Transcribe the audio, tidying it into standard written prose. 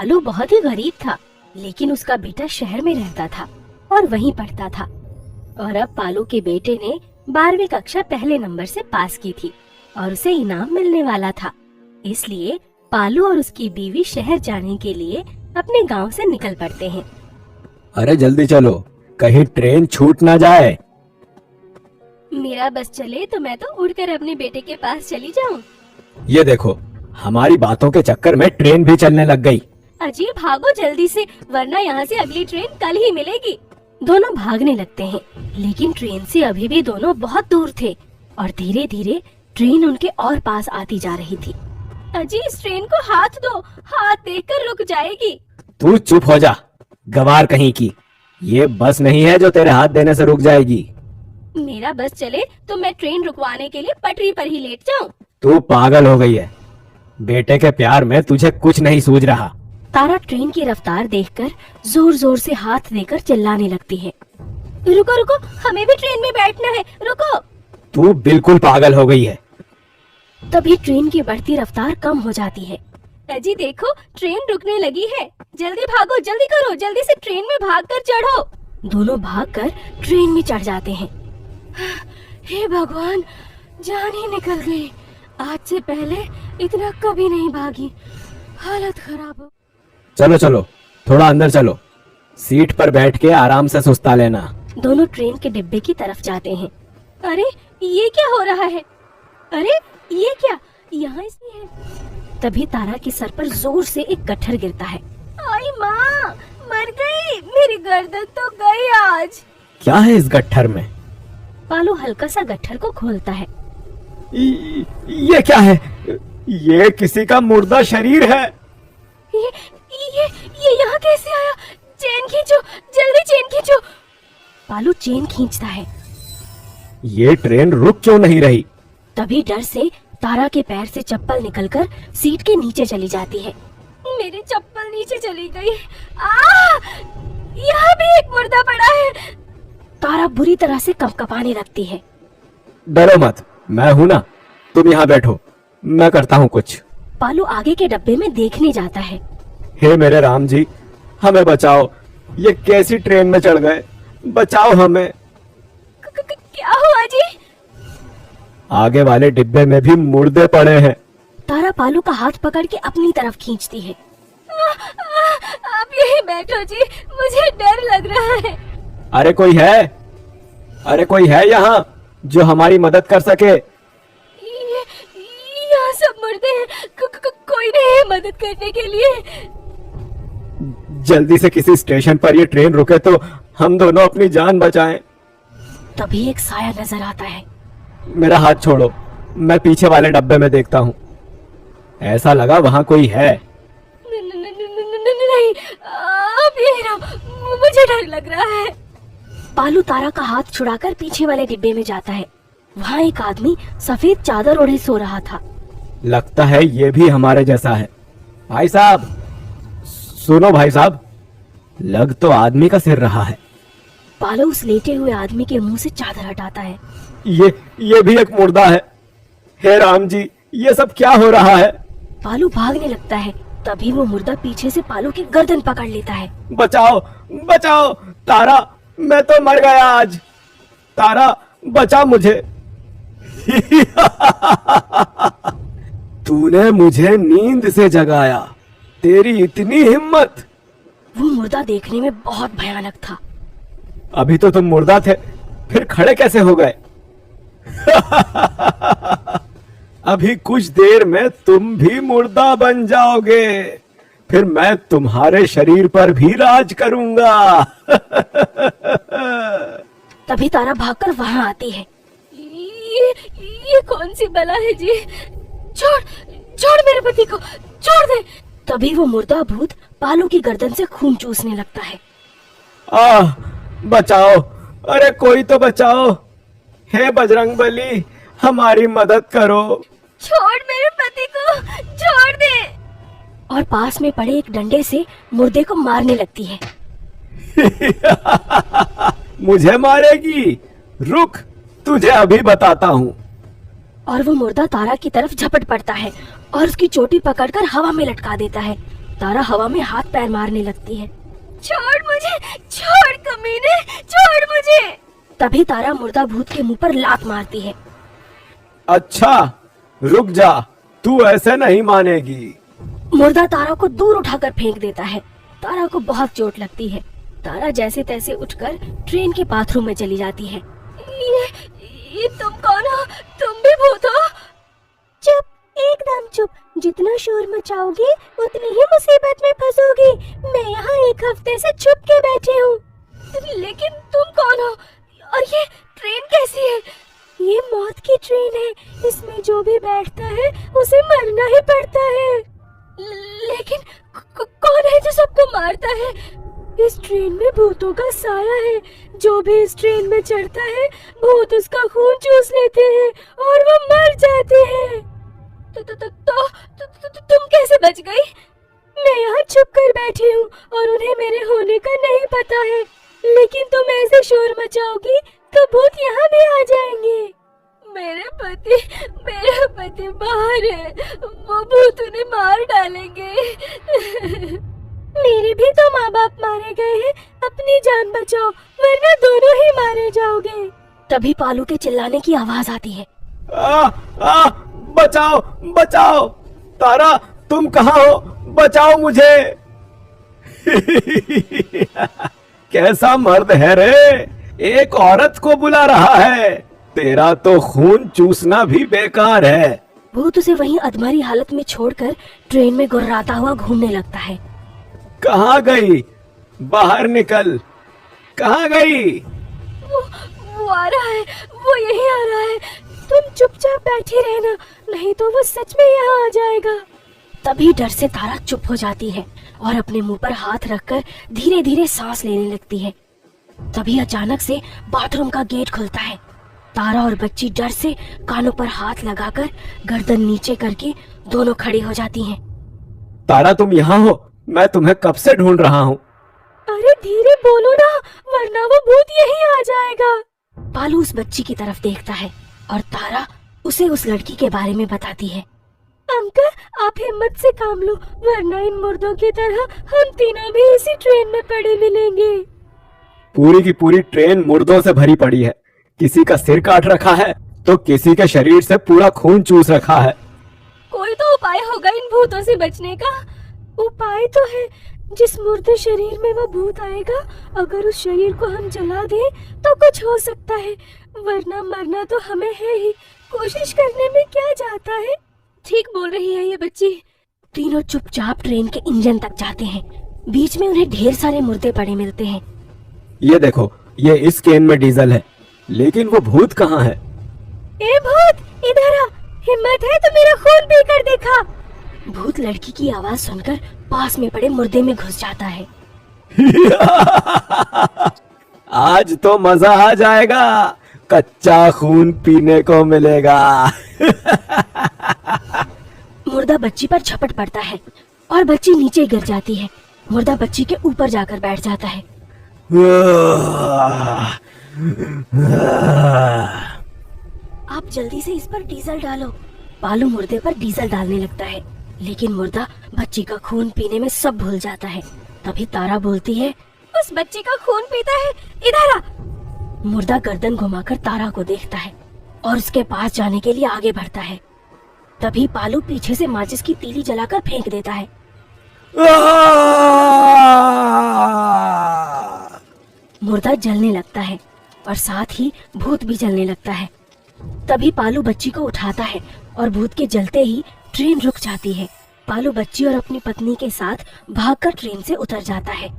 पालू बहुत ही गरीब था, लेकिन उसका बेटा शहर में रहता था और वहीं पढ़ता था। और अब पालू के बेटे ने 12वीं कक्षा पहले नंबर से पास की थी और उसे इनाम मिलने वाला था। इसलिए पालू और उसकी बीवी शहर जाने के लिए अपने गांव से निकल पड़ते हैं। अरे जल्दी चलो, कहीं ट्रेन छूट ना जाए। मेरा बस चले तो मैं तो उड़कर अपने बेटे के पास चली जाऊं। ये देखो, हमारी बातों के चक्कर में ट्रेन भी चलने लग गई। अजी भागो जल्दी से, वरना यहाँ से अगली ट्रेन कल ही मिलेगी। दोनों भागने लगते हैं, लेकिन ट्रेन से अभी भी दोनों बहुत दूर थे और धीरे धीरे ट्रेन उनके और पास आती जा रही थी। अजी इस ट्रेन को हाथ दो, हाथ देकर रुक जाएगी। तू चुप हो जा, गवार कहीं की। ये बस नहीं है जो तेरे हाथ देने से रुक जाएगी। मेरा बस चले तो मैं ट्रेन रुकवाने के लिए पटरी पर ही लेट जाऊं। तू पागल हो गई है, बेटे के प्यार में तुझे कुछ नहीं सूझ रहा। तारा ट्रेन की रफ्तार देखकर जोर जोर से हाथ देकर चिल्लाने लगती है। रुको रुको, हमें भी ट्रेन में बैठना है, रुको। तू बिल्कुल पागल हो गई है। तभी ट्रेन की बढ़ती रफ्तार कम हो जाती है। अजी देखो, ट्रेन रुकने लगी है, जल्दी भागो, जल्दी करो, जल्दी से ट्रेन में भागकर चढ़ो। दोनों भागकर ट्रेन में चढ़ जाते हैं। हे भगवान, जान ही निकल गई। आज से पहले इतना कभी नहीं भागी, हालत खराब हो। चलो चलो, थोड़ा अंदर चलो, सीट पर बैठ के आराम से सुस्ता लेना। दोनों ट्रेन के डिब्बे की तरफ जाते हैं। अरे ये क्या हो रहा है? अरे ये क्या, यहाँ इसमें है। तभी तारा के सर पर जोर से एक गट्ठर गिरता है। आई माँ, मर गई, मेरी गर्दन तो गई आज। क्या है इस गट्ठर में? पालू हल्का सा गट्ठर को खोलता है। ये क्या है? ये किसी का मुर्दा शरीर है। ये यहाँ कैसे आया? चेन खींचो, जल्दी चेन खींचो। पालू चेन खींचता है। ये ट्रेन रुक क्यों नहीं रही? तभी डर से तारा के पैर से चप्पल निकलकर सीट के नीचे चली जाती है। मेरी चप्पल नीचे चली गई। यहाँ भी एक मुर्दा पड़ा है। तारा बुरी तरह से कंपकपाने लगती है। डरो मत, मैं हूँ ना, तुम यहाँ बैठो, मैं करता हूँ कुछ। पालू आगे के डब्बे में देखने जाता है। हे मेरे राम जी, हमें बचाओ, ये कैसी ट्रेन में चढ़ गए, बचाओ हमें। क्या हुआ जी? आगे वाले डिब्बे में भी मुर्दे पड़े हैं। तारा पालू का हाथ पकड़ के अपनी तरफ खींचती है। आप यहीं बैठो जी, मुझे डर लग रहा है। अरे कोई है? अरे कोई है यहाँ जो हमारी मदद कर सके? यहाँ सब मुर्दे हैं, कोई नहीं है मदद करने के लिए। जल्दी से किसी स्टेशन पर ये ट्रेन रुके तो हम दोनों अपनी जान बचाएं। तभी एक साया नजर आता है। मेरा हाथ छोड़ो, मैं पीछे वाले डब्बे में देखता हूँ। ऐसा लगा वहाँ कोई है। नहीं, आप यहीं रहो, मुझे डर लग रहा है। पालू तारा का हाथ छुड़ाकर पीछे वाले डिब्बे में जाता है। वहाँ एक आदमी सफेद चादर ओढ़े सो रहा था। लगता है ये भी हमारे जैसा है। भाई साहब, सुनो भाई साहब, लग तो आदमी का सिर रहा है। पालू उस लेटे हुए आदमी के मुंह से चादर हटाता है। ये भी एक मुर्दा है। हे राम जी, ये सब क्या हो रहा है? पालू भागने लगता है। तभी वो मुर्दा पीछे से पालू की गर्दन पकड़ लेता है। बचाओ बचाओ, तारा, मैं तो मर गया आज। तारा बचा मुझे। तूने मुझे नींद से जगाया, तेरी इतनी हिम्मत। वो मुर्दा देखने में बहुत भयानक था। अभी तो तुम मुर्दा थे, फिर खड़े कैसे हो गए? अभी कुछ देर में तुम भी मुर्दा बन जाओगे, फिर मैं तुम्हारे शरीर पर भी राज करूंगा। तभी तारा भागकर वहां आती है। ये कौन सी बला है जी? छोड़ मेरे पति को, छोड़ दे। तभी वो मुर्दा भूत पालू की गर्दन से खून चूसने लगता है। बचाओ, अरे कोई तो बचाओ। हे बजरंगबली, हमारी मदद करो। छोड़ मेरे पति को, छोड़ दे। और पास में पड़े एक डंडे से मुर्दे को मारने लगती है। मुझे मारेगी? रुक, तुझे अभी बताता हूँ। और वो मुर्दा तारा की तरफ झपट पड़ता है और उसकी चोटी पकड़कर हवा में लटका देता है। तारा हवा में हाथ पैर मारने लगती है। छोड़ मुझे, छोड़ कमीने, छोड़ मुझे। तभी तारा मुर्दा भूत के मुंह पर लात मारती है। अच्छा रुक जा, तू ऐसे नहीं मानेगी। मुर्दा तारा को दूर उठाकर फेंक देता है। तारा को बहुत चोट लगती है। तारा जैसे तैसे उठकर ट्रेन के बाथरूम में चली जाती है। ये तुम कौन हो? तुम भी भूत हो? चुप, एकदम चुप। जितना शोर मचाओगी उतनी ही मुसीबत में फंसोगी। मैं यहाँ 1 हफ्ते से छुप के बैठी हूँ। लेकिन तुम कौन हो? और ये ट्रेन कैसी है? ये मौत की ट्रेन है। इसमें जो भी बैठता है उसे मरना ही पड़ता है। लेकिन कौन है जो सबको मारता है? इस ट्रेन में भूतों का साया है। जो भी इस ट्रेन में चढ़ता है भूत उसका खून चूस लेते हैं और वो मर जाते हैं। तुम कैसे बच गई? मैं यहाँ छुप कर बैठी हूँ और उन्हें मेरे होने का नहीं पता है। लेकिन तुम ऐसे शोर मचाओगी तो भूत यहाँ भी आ जाएंगे। मेरे पति बाहर है। वो भूत उन्हें मार डालेंगे। मेरे भी तो माँ बाप मारे गए हैं। अपनी जान बचाओ वरना दोनों ही मारे जाओगे। तभी पालू के चिल्लाने की आवाज आती है। बचाओ बचाओ, तारा तुम कहाँ हो? बचाओ मुझे। कैसा मर्द है रे, एक औरत को बुला रहा है। तेरा तो खून चूसना भी बेकार है। भूत उसे वहीं अधमरी हालत में छोड़कर ट्रेन में गुर्राता हुआ घूमने लगता है। कहाँ गई? बाहर निकल। कहाँ गई? वो आ रहा है, वो यही आ रहा है। तुम चुपचाप बैठी रहना, नहीं तो वो सच में यहाँ आ जाएगा। तभी डर से तारा चुप हो जाती है और अपने मुंह पर हाथ रखकर धीरे धीरे सांस लेने लगती है। तभी अचानक से बाथरूम का गेट खुलता है। तारा और बच्ची डर से कानों पर हाथ लगाकर गर्दन नीचे करके दोनों खड़ी हो जाती हैं। तारा तुम यहाँ हो? मैं तुम्हें कब से ढूंढ रहा हूँ। अरे धीरे बोलो ना, वरना वो भूत यहीं आ जाएगा। पालू उस बच्ची की तरफ देखता है और तारा उसे उस लड़की के बारे में बताती है। अंकल आप हिम्मत से काम लो, वरना इन मुर्दों की तरह हम तीनों भी इसी ट्रेन में पड़े मिलेंगे। पूरी की पूरी ट्रेन मुर्दों से भरी पड़ी है। किसी का सिर काट रखा है तो किसी के शरीर से पूरा खून चूस रखा है। कोई तो उपाय होगा इन भूतों से बचने का। उपाय तो है, जिस मुर्दे शरीर में वो भूत आएगा अगर उस शरीर को हम जला दें तो कुछ हो सकता है, वरना मरना तो हमें है ही। कोशिश करने में क्या जाता है। ठीक बोल रही है ये बच्ची। तीनों चुपचाप ट्रेन के इंजन तक जाते हैं। बीच में उन्हें ढेर सारे मुर्दे पड़े मिलते हैं। ये देखो, ये इस केन में डीजल है, लेकिन वो भूत कहाँ है? ए भूत इधर आ, हिम्मत है तो मेरा खून पीकर दिखा। भूत लड़की की आवाज सुनकर पास में पड़े मुर्दे में घुस जाता है। आज तो मजा आ जाएगा, कच्चा खून पीने को मिलेगा। मुर्दा बच्ची पर झपट पड़ता है और बच्ची नीचे गिर जाती है। मुर्दा बच्ची के ऊपर जाकर बैठ जाता है। आप जल्दी से इस पर डीजल डालो। पालू मुर्दे पर डीजल डालने लगता है, लेकिन मुर्दा बच्ची का खून पीने में सब भूल जाता है। तभी तारा बोलती है, उस बच्ची का खून पीता है, इधर आ। मुर्दा गर्दन घुमाकर तारा को देखता है और उसके पास जाने के लिए आगे बढ़ता है। तभी पालू पीछे से माचिस की तीली जलाकर फेंक देता है। मुर्दा जलने लगता है और साथ ही भूत भी जलने लगता है। तभी पालू बच्ची को उठाता है और भूत के जलते ही ट्रेन रुक जाती है। पालू बच्ची और अपनी पत्नी के साथ भागकर ट्रेन से उतर जाता है।